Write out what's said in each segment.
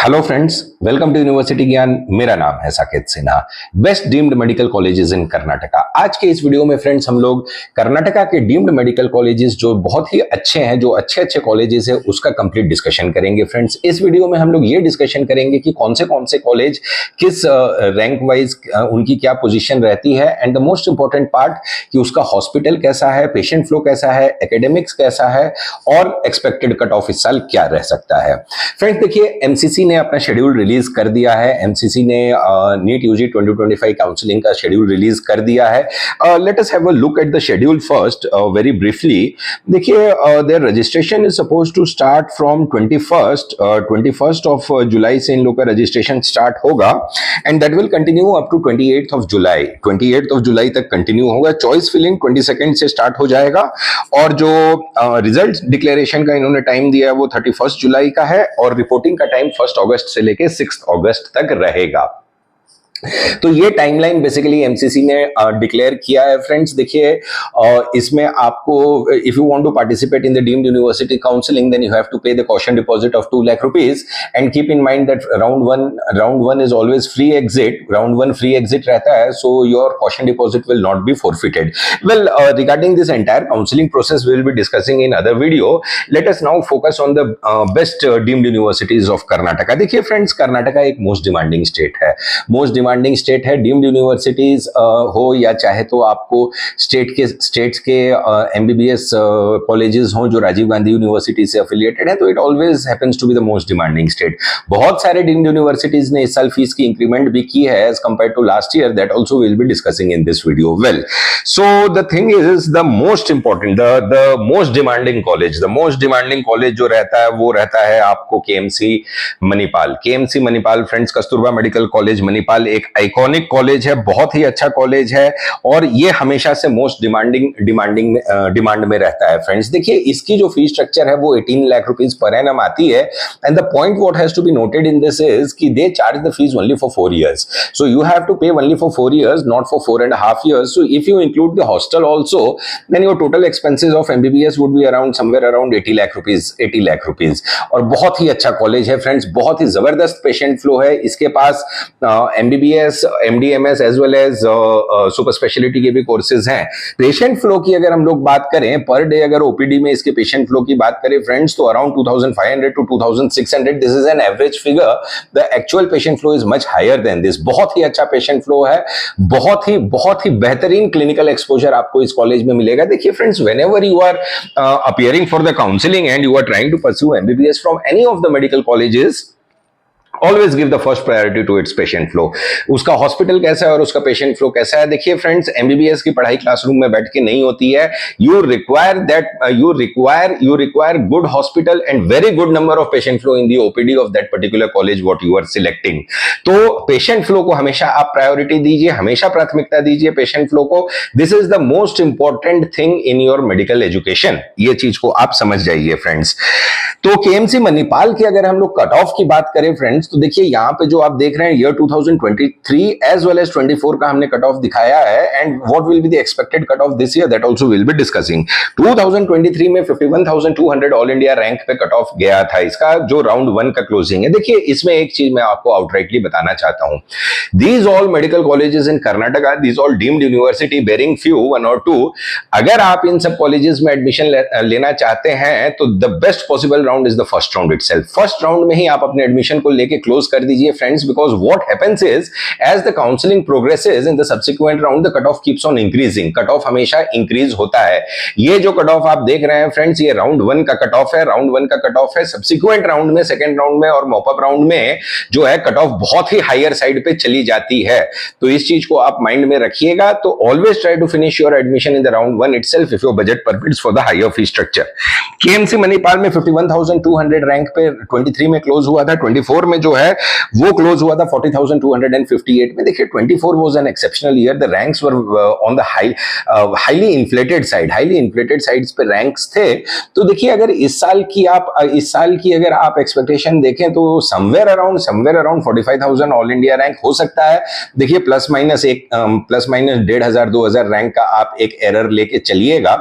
Hello friends, welcome to university Gyan. मेरा नाम है Saket Sinha. Best deemed medical colleges in Karnataka. आज के इस वीडियो में फ्रेंड्स हम लोग कर्नाटका के डीम्ड मेडिकल कॉलेजेस जो बहुत ही अच्छे हैं, जो अच्छे अच्छे कॉलेजेस है, उसका कंप्लीट डिस्कशन करेंगे। फ्रेंड्स, इस वीडियो में हम लोग ये डिस्कशन करेंगे कि कौन से कॉलेज किस रैंक वाइज उनकी क्या पोजीशन रहती है, and the most important part कि उसका हॉस्पिटल कैसा है, पेशेंट फ्लो कैसा है, एकेडमिक्स कैसा है और एक्सपेक्टेड कट ऑफ इस साल क्या रह सकता है। फ्रेंड्स देखिए, एमसीसी ने अपना शेड्यूल रिलीज कर दिया है। एमसीसी ने नीट यूजी 2025 काउंसलिंग का शेड्यूल रिलीज कर दिया है। Let us have a look at the schedule first very briefly. देखिए, there registration is suppose to start from 21st of July से इन लोग का रजिस्ट्रेशन स्टार्ट होगा and that will continue up to 28th of July. 28th of July तक continue होगा। Choice filling 22nd से start हो जाएगा और जो रिजल्ट डिक्लेरेशन का इन्होंने टाइम दिया है वो 31st जुलाई का है और रिपोर्टिंग का टाइम 1 अगस्त से लेके 6 अगस्त तक रहेगा। तो ये टाइमलाइन बेसिकली एमसीसी ने डिक्लेयर किया है। फ्रेंड्स देखिए, इसमें आपको if you want to participate in the deemed university counselling then you have to pay the caution deposit of 2 lakh rupees and keep in mind that round one is always free exit. Round one free exit रहता है, so your caution deposit will not be forfeited. Well, regarding this entire counselling process we will be discussing in other video. Let us now focus on the best deemed universities of Karnataka. देखिए friends, Karnataka एक most demanding state है। Most demanding state है। Deemed universities हो या चाहे तो आपको states के एमबीबीएस कॉलेजेस हों जो राजीव गांधी यूनिवर्सिटी से एफिलिएटेड है, तो it always happens to be the most demanding state. बहुत सारे डीम्ड यूनिवर्सिटीज ने इस साल फीस की इंक्रीमेंट भी की है as compare to last year. That also will be discussing in this video. Well, so the thing is the most important, the most demanding college जो रहता है वो रहता है आपको KMC Manipal. KMC Manipal friends, Kasturba medical college Manipal एक आइकॉनिक कॉलेज है, बहुत ही अच्छा कॉलेज है और ये हमेशा से मोस्ट डिमांड में रहता है। फ्रेंड्स देखिए, इसकी जो फीस स्ट्रक्चर है वो 18 लाख रुपीस पर एनम आती है and the point what has to be noted in this is कि they charge the fees only for 4 years, so you have to pay only for 4 years, not for 4.5 years. So if you include the hostel also, then your total expenses of MBBS would be around somewhere around 80 lakh rupees। और बहुत ही अच्छा college है friends, बहुत ही जबरदस्त patient flow है। इसके पास MBBS, MDMS as well as super speciality के भी कोर्सेज हैं। पेशेंट फ्लो की अगर हम लोग बात करें पर डे, अगर ओपीडी में इसके पेशेंट फ्लो की बात करें फ्रेंड्स, तो around 2500 to 2600, this is an average figure. The actual patient flow is much higher than this. बहुत ही अच्छा पेशेंट फ्लो है, बहुत ही बेहतरीन क्लिनिकल एक्सपोजर आपको इस कॉलेज में मिलेगा। देखिए friends, whenever you are appearing for the counseling and you are trying to pursue MBBS from any of the medical colleges, always give the first priority to its patient flow. उसका hospital कैसा है और उसका patient flow कैसा है। देखिए friends, MBBS की पढ़ाई क्लासरूम में बैठ के नहीं होती है। You require good hospital and very good number of patient flow in the OPD of that particular college what you are selecting. तो पेशेंट फ्लो को हमेशा आप प्रायोरिटी दीजिए, हमेशा प्राथमिकता दीजिए पेशेंट फ्लो को। This is the most important thing in your medical education. ये चीज को आप समझ जाइए फ्रेंड्स। तो केएमसी मणिपाल की अगर हम लोग कट ऑफ की बात करें फ्रेंड्स, तो देखिए यहाँ पे जो आप देख रहे हैं ईयर 2023 एज वेल एज 24 का हमने कट ऑफ दिखाया है and what will be the expected cut off this year, that also will be discussing. 2023 में 51,200 ऑल इंडिया रैंक पे कट ऑफ गया था इसका, जो राउंड 1 का क्लोजिंग है। देखिए इसमें एक चीज मैं आपको आउटराइटली बताना चाहता हूं, these all medical colleges in Karnataka, these all deemed university barring few 1 or 2, अगर आप इन सब कॉलेजेस में एडमिशन लेना चाहते हैं तो the best possible round is the first round itself. First round में ही आप अपने एडमिशन को लेके क्लोज कर दीजिए friends, because what happens is as the counselling progresses in the subsequent round the cut off keeps on increasing. Cut off हमेशा increase होता है। ये जो कट ऑफ आप देख रहे हैं फ्रेंड्स, ये राउंड 1 का कट ऑफ है। राउंड 1 का कट ऑफ है। सब्सिक्वेंट राउंड में, सेकंड राउंड में और मॉपअप राउंड में जो है कट ऑफ बहुत ही हायर साइड पे चली जाती है। तो इस चीज को आप माइंड में रखिएगा। तो always try to finish your admission in the round 1 itself if your budget permits for the higher fee structure. KMC Manipal में 51,200 रैंक पे 23 में क्लोज हुआ था। 24 में जो है वो क्लोज हुआ था 40,258 में। देखिए 24 was an exceptional year. The ranks were on the highly inflated sides पे रैंक्स थे। तो देखिए अगर इस साल की अगर आप एक्सपेक्टेशन देखें तो somewhere around 45,000 all India rank हो सकता है। देखिए प्लस माइनस 1,500 2,000 रैंक का आप एक एरर लेके चलिएगा।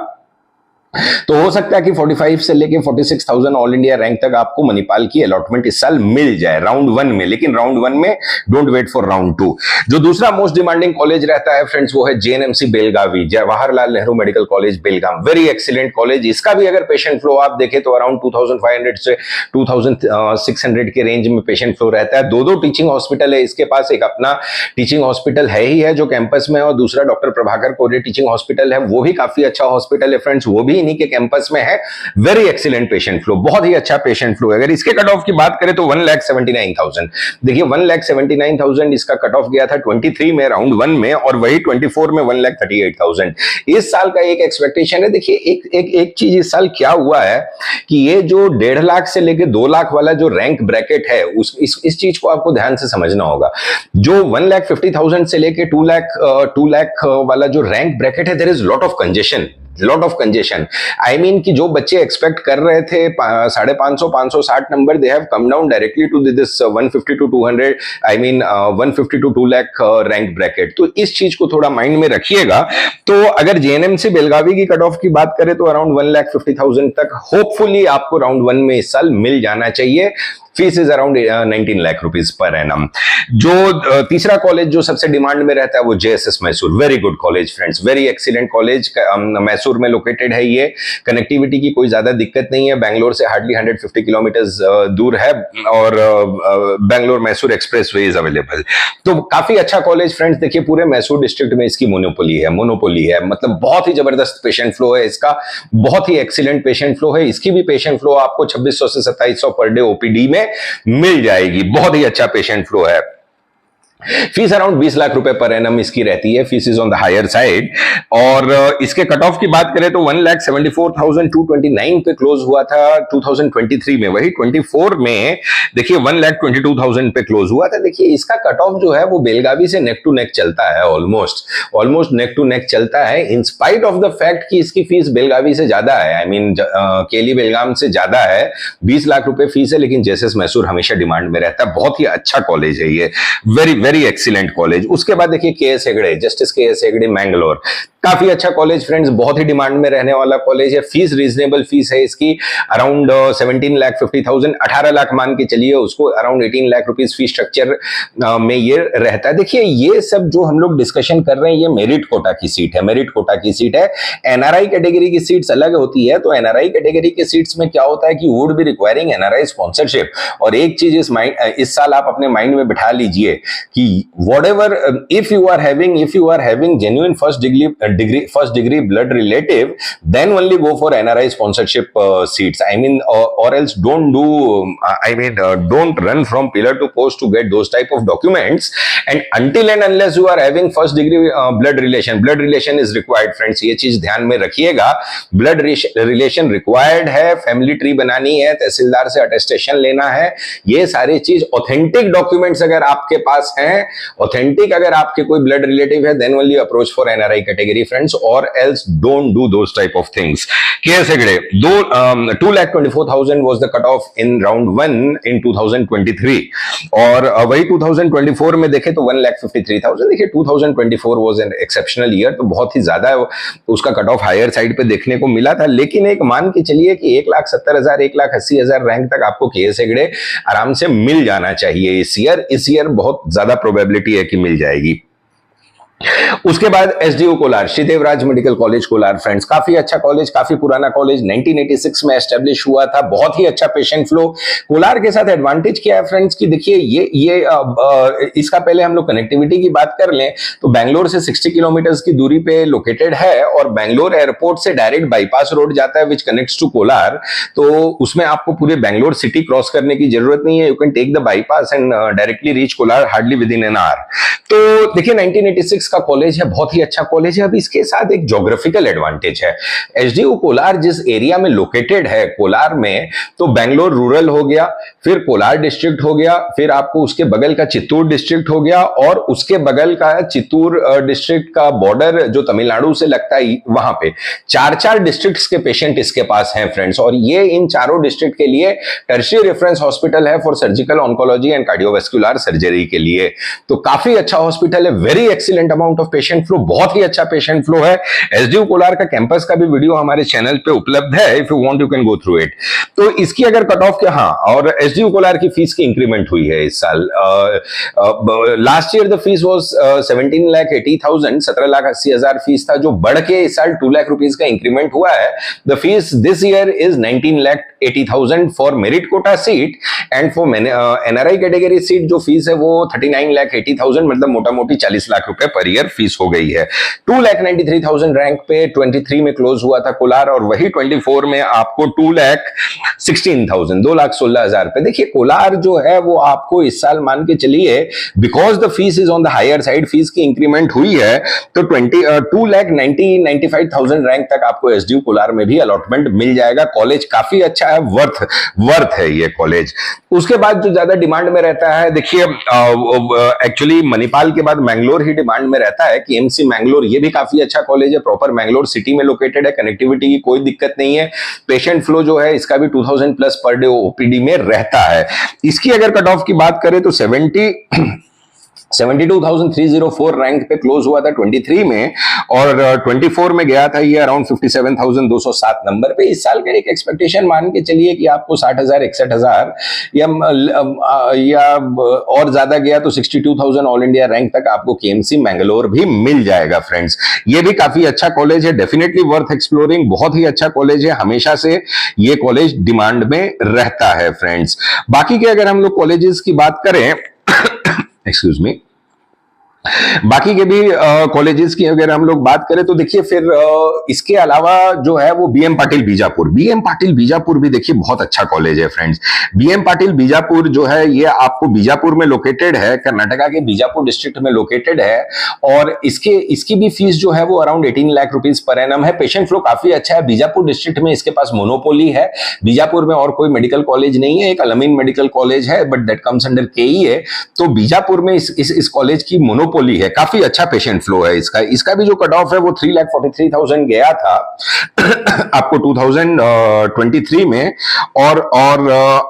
तो हो सकता है कि 45 से लेके 46,000 ऑल इंडिया रैंक तक आपको मणिपाल की अलॉटमेंट इस साल मिल जाए राउंड 1 में, लेकिन राउंड 1 में डोंट वेट फॉर राउंड 2। जो दूसरा मोस्ट डिमांडिंग कॉलेज रहता है फ्रेंड्स वो है JNMC Belagavi, Jawaharlal Nehru medical college Belgaum. Very excellent college, इसका भी अगर पेशेंट फ्लो आप देखें तो अराउंड 2500 से 2600 के रेंज में पेशेंट फ्लो रहता है। दो टीचिंग हॉस्पिटल है इसके पास, एक अपना टीचिंग हॉस्पिटल है ही है जो कैंपस में है, और दूसरा डॉक्टर प्रभाकर कोरे टीचिंग हॉस्पिटल है, वो भी काफी अच्छा हॉस्पिटल है फ्रेंड्स, वो भी इन्हीं के कैंपस में है। वेरी एक्सीलेंट पेशेंट फ्लो, बहुत ही अच्छा पेशेंट फ्लो। अगर इसके कट ऑफ की बात करें तो 1,79,000, देखिए 1,79,000 इसका कट ऑफ गया था 23 में राउंड 1 में, और वही 24 में 1,38,000। इस साल का एक एक्सपेक्टेशन है, देखिए एक चीज इस साल क्या हुआ है कि ये जो 1.5 लाख से लेके 2 लाख वाला जो रैंक ब्रैकेट है इस चीज को आपको ध्यान से समझना होगा। जो 1,50,000 से लेके 2 लाख वाला जो रैंक ब्रैकेट है, there is lot of congestion. I mean कि जो बच्चे एक्सपेक्ट कर रहे थे 550 560 number, they have come down directly to this 150 to 200, I mean 150 to 2 lakh rank bracket. तो इस चीज को थोड़ा माइंड में रखिएगा। तो अगर जेएनएमसी बेलगावी की कट ऑफ की बात करें तो अराउंड 1,50,000 तक होपफुली आपको राउंड 1 में इस साल मिल जाना चाहिए। Fees is around 19 lakh rupees per annum. जो तीसरा कॉलेज जो सबसे डिमांड में रहता है वो JSS Mysore, very good college friends, very excellent college, Mysore में लोकेटेड है ये। कनेक्टिविटी की कोई ज्यादा दिक्कत नहीं है, बैंगलोर से हार्डली 150 किलोमीटर्स दूर है, और Bangalore Mysore express way is available. तो काफी अच्छा कॉलेज फ्रेंड्स। देखिए पूरे मैसूर डिस्ट्रिक्ट में इसकी मोनोपोली है, मतलब बहुत ही जबरदस्त पेशेंट फ्लो है इसका, बहुत ही एक्सीलेंट पेशेंट फ्लो है। इसकी भी पेशेंट फ्लो आपको 2600 से 2700 पर डे ओपीडी में मिल जाएगी, बहुत ही अच्छा पेशेंट फ्लो है। फीस अराउंड 20 लाख रुपए पर एनम इसकी रहती है, fees is on the higher side. और इसके कट ऑफ की बात करें तो 1,74,229 पे क्लोज हुआ था 2023 में, वही 24 में देखिए 1,22,000 पे क्लोज हुआ था। देखिए इसका कट ऑफ जो है वो बेलगावी से नेक टू नेक चलता है, ऑलमोस्ट नेक टू नेक चलता है, in spite of the fact कि इसकी फीस बेलगावी से ज्यादा है, आई मीन केली बेलगाम से ज्यादा है। 20 लाख रुपए फीस है, लेकिन जेएसएस मैसूर हमेशा डिमांड में रहता है। बहुत ही अच्छा कॉलेज है ये, वेरी एक्सीलेंट कॉलेज। उसके बाद देखिए K S Hegde, justice K S Hegde Mangalore, काफी अच्छा कॉलेज फ्रेंड्स, बहुत ही डिमांड में रहने वाला कॉलेज है। फीस रीजनेबल फीस है इसकी, अराउंड 17,50,000, 18 लाख मान के चलिए उसको, around 18 lakh rupees fees structure में ये रहता है। देखिए ये सब जो हम लोग डिस्कशन कर रहे हैं ये मेरिट कोटा की सीट है। एनआरआई कैटेगरी की सीट्स अलग होती है। तो एनआरआई कैटेगरी के सीट्स में क्या होता है कि would be requiring NRI sponsorship. और एक चीज इस साल आप अपने माइंड में बिठा लीजिए कि whatever if you are having genuine first degree blood relative, then only go for NRI sponsorship seats. I mean, or else don't run from pillar to post to get those type of documents. And until and unless you are having first degree blood relation is required, friends. ये चीज ध्यान में रखिएगा, blood relation required है, family tree बनानी है, तहसीलदार से attestation लेना है, ये सारी चीज ऑथेंटिक डॉक्यूमेंट्स अगर आपके पास हैं, ऑथेंटिक अगर आपके कोई ब्लड रिलेटिव है, then only approach for NRI category friends, or else don't do those type of things. KS Hegde, 2,24,000 was the cutoff in round 1 in 2023, और वही 2024 में देखे तो 1,53,000। देखिए 2024 was an exceptional year, तो बहुत ही ज्यादा उसका कट ऑफ हायर साइड पे देखने को मिला था। लेकिन एक मान के चलिए कि 1,70,000 1,80,000 रैंक तक आपको केएस हेगड़े आराम से मिल जाना चाहिए इस ईयर बहुत ज्यादा प्रोबेबिलिटी है कि मिल जाएगी। उसके बाद SDO Kolar, Sridevaraj medical college Kolar friends, काफी अच्छा कॉलेज, काफी पुराना कॉलेज, 1986 में एस्टेब्लिश हुआ था, बहुत ही अच्छा पेशेंट फ्लो। कोलार के साथ एडवांटेज क्या है फ्रेंड्स कि देखिए ये इसका पहले हम लोग कनेक्टिविटी की बात कर लें तो बैंगलोर से 60 किलोमीटर्स की दूरी पे लोकेटेड है, और बैंगलोर एयरपोर्ट से डायरेक्ट बाईपास रोड जाता है विच कनेक्ट्स टू कोलार। तो उसमें आपको पूरे बैंगलोर सिटी क्रॉस करने की जरूरत नहीं है, you can take the bypass and directly reach Kolar hardly within an hour. तो देखिए 1986 का कॉलेज है, बहुत ही अच्छा कॉलेज है। अब इसके साथ एक ज्योग्राफिकल एडवांटेज है, एसडीओ कोलार जिस एरिया में लोकेटेड है कोलार में, तो बैंगलोर रूरल हो गया, फिर कोलार डिस्ट्रिक्ट हो गया, फिर आपको उसके बगल का चित्तूर डिस्ट्रिक्ट हो गया, और उसके बगल का चित्तूर डिस्ट्रिक्ट का बॉर्डर जो तमिलनाडु से लगता है वहां पे 4 डिस्ट्रिक्ट्स के पेशेंट इसके पास हैं फ्रेंड्स। और ये इन चारों डिस्ट्रिक्ट के लिए टर्शियरी रेफरेंस हॉस्पिटल है for surgical oncology and cardiovascular surgery के लिए। तो काफी अच्छा हॉस्पिटल है, very excellent amount of patient flow, बहुत ही अच्छा पेशेंट फ्लो है। एसडीयू कोलार का कैंपस का भी वीडियो हमारे चैनल पे उपलब्ध है, if you want you can go through it. तो इसकी अगर कट ऑफ के, हाँ, और एसडीयू कोलार की फीस की इंक्रीमेंट हुई है इस साल। Last year the fees was 17,80,000, 17,80,000 fees था, जो बढ़ के इस साल 2 लाख रुपीस का इंक्रीमेंट हुआ है। The fees this year is 19,80,000 for merit quota seat, and for NRI category seat जो फीस है वो 39,80,000, मतलब मोटा मोटी 40 लाख रुपए पर ईयर फीस हो गई है। 2,93,000 रैंक पे 23 में क्लोज हुआ था कोलार, और वही 24 में आपको 2,16,000, 2,16,000 पे। देखिए कोलार जो है वो आपको इस साल मान के चलिए, because the fees is on the higher side, fees की इंक्रीमेंट हुई है, तो 2,95,000 रैंक तक आपको एसडीयू कोलार में भी अलॉटमेंट मिल जाएगा। कॉलेज काफी अच्छा है, वर्थ है ये कॉलेज। उसके बाद जो ज्यादा डिमांड में रहता है, देखिए एक्चुअली मणिपाल के बाद मैंगलोर ही डिमांड में रहता है कि एमसी मैंगलोर, ये भी काफी अच्छा कॉलेज है, प्रॉपर मैंगलोर सिटी में लोकेटेड है, कनेक्टिविटी की कोई दिक्कत नहीं है। पेशेंट फ्लो जो है इसका भी 2000 प्लस पर डे ओपीडी में रहता है। इसकी अगर कट ऑफ की बात करें तो 72,304 रैंक पे क्लोज हुआ था 23 में, और 24 में गया था ये अराउंड 57,207 नंबर पे। इस साल का एक एक्सपेक्टेशन मान के चलिए कि आपको 60,000, 61,000 या और ज्यादा गया तो 62,000 ऑल इंडिया रैंक तक आपको केएमसी मैंगलोर भी मिल जाएगा फ्रेंड्स। ये भी काफी अच्छा कॉलेज है, डेफिनेटली वर्थ एक्सप्लोरिंग, बहुत ही अच्छा कॉलेज है, हमेशा से ये कॉलेज डिमांड में रहता है फ्रेंड्स। बाकी के अगर हम लोग कॉलेजेस की बात करें एक्सक्यूज मी, बाकी के भी कॉलेजेस की अगर हम लोग बात करें तो देखिए फिर इसके अलावा जो है वो बीएम पाटिल बीजापुर, बीएम पाटिल बीजापुर भी देखिए बहुत अच्छा कॉलेज है फ्रेंड्स। बीएम पाटिल बीजापुर जो है ये आपको बीजापुर में लोकेटेड है, कर्नाटका के बीजापुर डिस्ट्रिक्ट में लोकेटेड है, और इसकी भी फीस जो है वो around 18 lakh rupees per annum है। पेशेंट फ्लो काफी अच्छा है। बीजापुर डिस्ट्रिक्ट में इसके पास मोनोपोली है, बीजापुर में और कोई मेडिकल कॉलेज नहीं है, एक अलमीन मेडिकल कॉलेज है बट दैट कम्स अंडर केईए। तो बीजापुर में इस कॉलेज की मोनोपोली है, काफी अच्छा पेशेंट फ्लो है इसका भी जो कट ऑफ है वो 3,43,000 गया था आपको 2023 में, और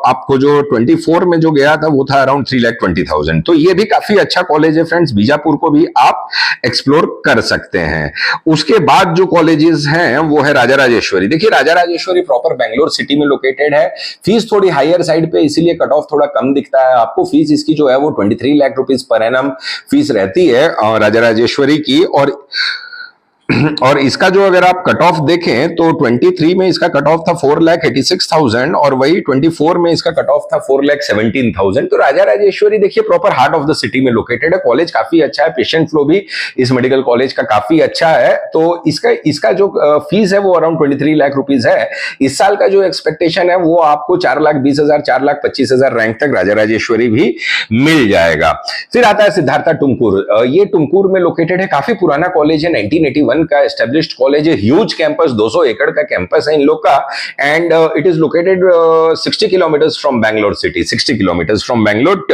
आपको जो 24 में जो गया था वो था अराउंड 3,20,000। तो ये भी काफी अच्छा कॉलेज है फ्रेंड्स, बीजापुर को भी आप एक्सप्लोर कर सकते हैं। उसके बाद जो कॉलेजेस हैं वो है राजा राजेश्वरी। देखिए राजा राजेश्वरी प्रॉपर बेंगलोर सिटी में लोकेटेड है, फीस थोड़ी हायर साइड पे इसीलिए कट ऑफ थोड़ा कम दिखता है आपको। फीस इसकी जो है वो 23 lakh rupees per annum fees रहती है राजा राजेश्वरी की, और इसका जो अगर आप कट ऑफ देखें तो 23 में इसका कट ऑफ था 4,86,000, और वही 24 में इसका कट ऑफ था 4,17,000। तो राजा राजेश्वरी देखिए proper heart of the city में लोकेटेड है, कॉलेज काफी अच्छा है, पेशेंट फ्लो भी इस मेडिकल कॉलेज का काफी अच्छा है। तो इसका जो फीस है वो अराउंड 23 लाख रुपीस है। इस साल का जो एक्सपेक्टेशन है वो आपको 4,20,000, 4,25,000 रैंक तक राजा राजेश्वरी भी मिल जाएगा। फिर आता है सिद्धार्था टुमकुर, ये टुमकुर में लोकेटेड है, काफी पुराना कॉलेज है, 1981 का एस्टेब्लिश्ड कॉलेज है, ह्यूज कैंपस, 200 एकड़ का कैंपस है इन लोग का, and it is located 60 kilometres from Bangalore city, 60 kilometres from Bangalore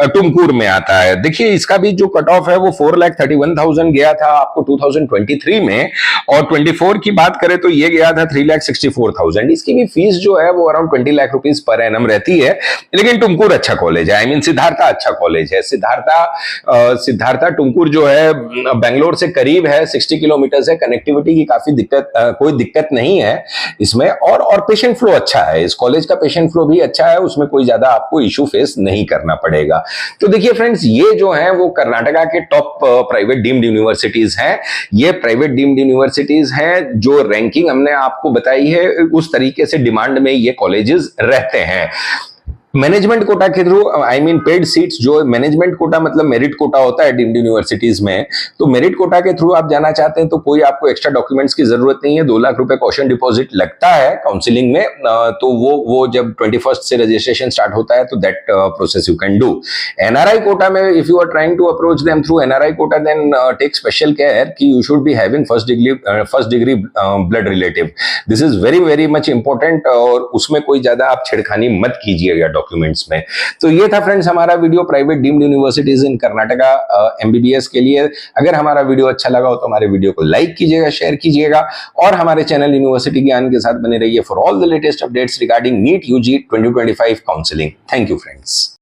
Tumkur में आता है। देखिए इसका भी जो कट ऑफ है वो 4,31,000 गया था आपको 2023 में, और 24 की बात करें तो ये गया था 3,64,000। इसकी भी फीस जो है वो around 20 lakh rupees per annum रहती है, लेकिन टुमकुर अच्छा कॉलेज है, आई मीन सिद्धार्था अच्छा कॉलेज है। सिद्धार्था टुमकुर जो है बैंगलोर से करीब है, 60 किलोमीटर है, कनेक्टिविटी की काफी कोई दिक्कत नहीं है इसमें, और पेशेंट फ्लो अच्छा है, इस कॉलेज का पेशेंट फ्लो भी अच्छा है, उसमें कोई ज्यादा आपको इशू फेस नहीं करना पड़ेगा। तो देखिए फ्रेंड्स ये जो है वो कर्नाटका के टॉप प्राइवेट डीम्ड यूनिवर्सिटीज हैं, ये प्राइवेट डीम्ड यूनिवर्सिटीज हैं, जो रैंकिंग हमने आपको बताई है उस तरीके से डिमांड में ये कॉलेजेस रहते हैं। मैनेजमेंट कोटा के through, I mean paid seats, जो मैनेजमेंट कोटा मतलब मेरिट कोटा होता है डीम्ड यूनिवर्सिटीज में, तो मेरिट कोटा के थ्रू आप जाना चाहते हैं तो कोई आपको एक्स्ट्रा डॉक्यूमेंट्स की जरूरत नहीं है। 2 लाख रुपए कॉशन डिपॉजिट लगता है काउंसलिंग में, तो वो जब 21st से रजिस्ट्रेशन स्टार्ट होता है तो that process you can do. NRI quota में if you are trying to approach them through NRI quota, then take special care कि you should be having first degree blood relative, this is very very much important, और उसमें कोई ज्यादा आप छेड़खानी मत कीजिएगा डॉक्यूमेंट्स में। तो ये था फ्रेंड्स हमारा video private deemed universities in Karnataka MBBS के लिए। अगर हमारा वीडियो अच्छा लगा हो तो हमारे वीडियो को लाइक कीजिएगा, शेयर कीजिएगा, और हमारे चैनल यूनिवर्सिटी ज्ञान के साथ बने रहिए for all the latest updates regarding NEET UG 2025 counselling. Thank you friends.